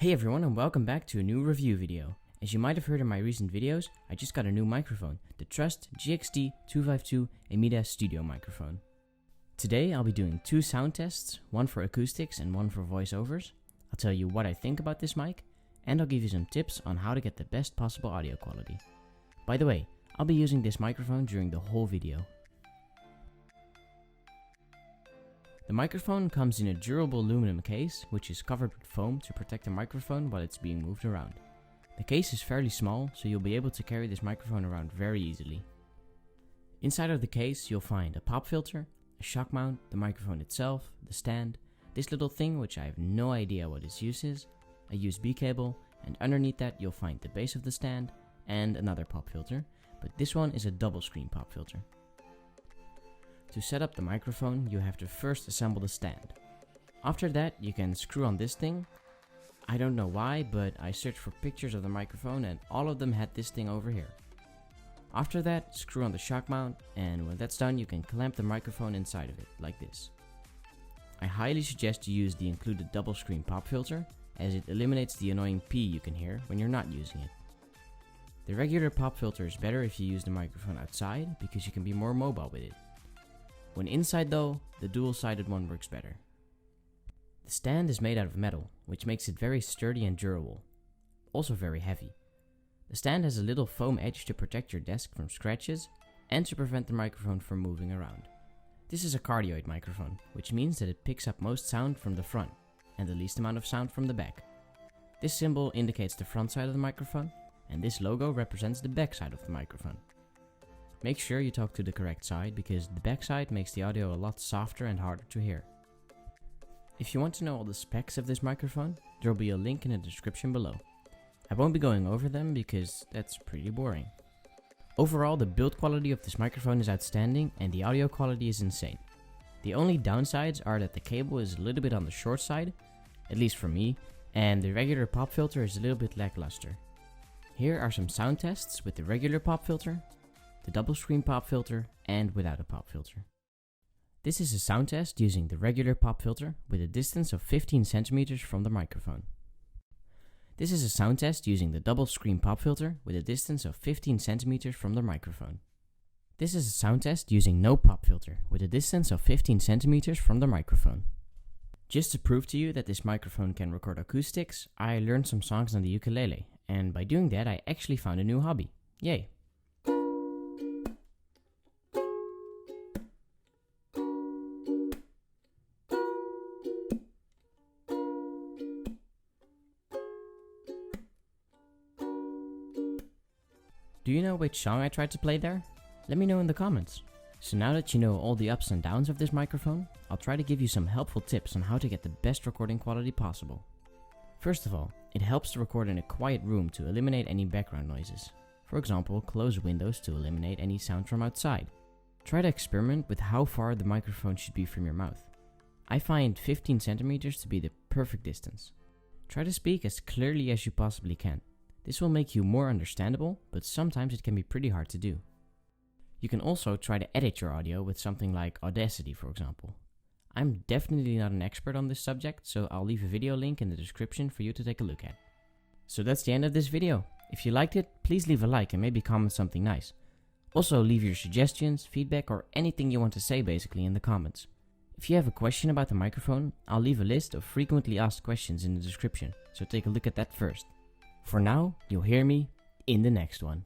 Hey everyone, and welcome back to a new review video. As you might have heard in my recent videos, I just got a new microphone, the Trust GXT 252 Emita studio microphone. Today I'll be doing two sound tests, one for acoustics and one for voiceovers. I'll tell you what I think about this mic, and I'll give you some tips on how to get the best possible audio quality. By the way, I'll be using this microphone during the whole video. The microphone comes in a durable aluminum case, which is covered with foam to protect the microphone while it's being moved around. The case is fairly small, so you'll be able to carry this microphone around very easily. Inside of the case you'll find a pop filter, a shock mount, the microphone itself, the stand, this little thing which I have no idea what its use is, a USB cable, and underneath that you'll find the base of the stand and another pop filter, but this one is a double screen pop filter. To set up the microphone, you have to first assemble the stand. After that, you can screw on this thing. I don't know why, but I searched for pictures of the microphone and all of them had this thing over here. After that, screw on the shock mount, and when that's done, you can clamp the microphone inside of it, like this. I highly suggest you use the included double screen pop filter, as it eliminates the annoying pee you can hear when you're not using it. The regular pop filter is better if you use the microphone outside, because you can be more mobile with it. When inside though, the dual-sided one works better. The stand is made out of metal, which makes it very sturdy and durable. Also very heavy. The stand has a little foam edge to protect your desk from scratches and to prevent the microphone from moving around. This is a cardioid microphone, which means that it picks up most sound from the front and the least amount of sound from the back. This symbol indicates the front side of the microphone, and this logo represents the back side of the microphone. Make sure you talk to the correct side, because the back side makes the audio a lot softer and harder to hear. If you want to know all the specs of this microphone, there will be a link in the description below. I won't be going over them because that's pretty boring. Overall, the build quality of this microphone is outstanding and the audio quality is insane. The only downsides are that the cable is a little bit on the short side, at least for me, and the regular pop filter is a little bit lackluster. Here are some sound tests with the regular pop filter, the double screen pop filter, and without a pop filter. This is a sound test using the regular pop filter with a distance of 15 centimeters from the microphone. This is a sound test using the double screen pop filter with a distance of 15 centimeters from the microphone. This is a sound test using no pop filter with a distance of 15 centimeters from the microphone. Just to prove to you that this microphone can record acoustics, I learned some songs on the ukulele, and by doing that I actually found a new hobby. Yay! Do you know which song I tried to play there? Let me know in the comments. So now that you know all the ups and downs of this microphone, I'll try to give you some helpful tips on how to get the best recording quality possible. First of all, it helps to record in a quiet room to eliminate any background noises. For example, close windows to eliminate any sound from outside. Try to experiment with how far the microphone should be from your mouth. I find 15 centimeters to be the perfect distance. Try to speak as clearly as you possibly can. This will make you more understandable, but sometimes it can be pretty hard to do. You can also try to edit your audio with something like Audacity, for example. I'm definitely not an expert on this subject, so I'll leave a video link in the description for you to take a look at. So that's the end of this video. If you liked it, please leave a like and maybe comment something nice. Also leave your suggestions, feedback, or anything you want to say basically in the comments. If you have a question about the microphone, I'll leave a list of frequently asked questions in the description, so take a look at that first. For now, you'll hear me in the next one.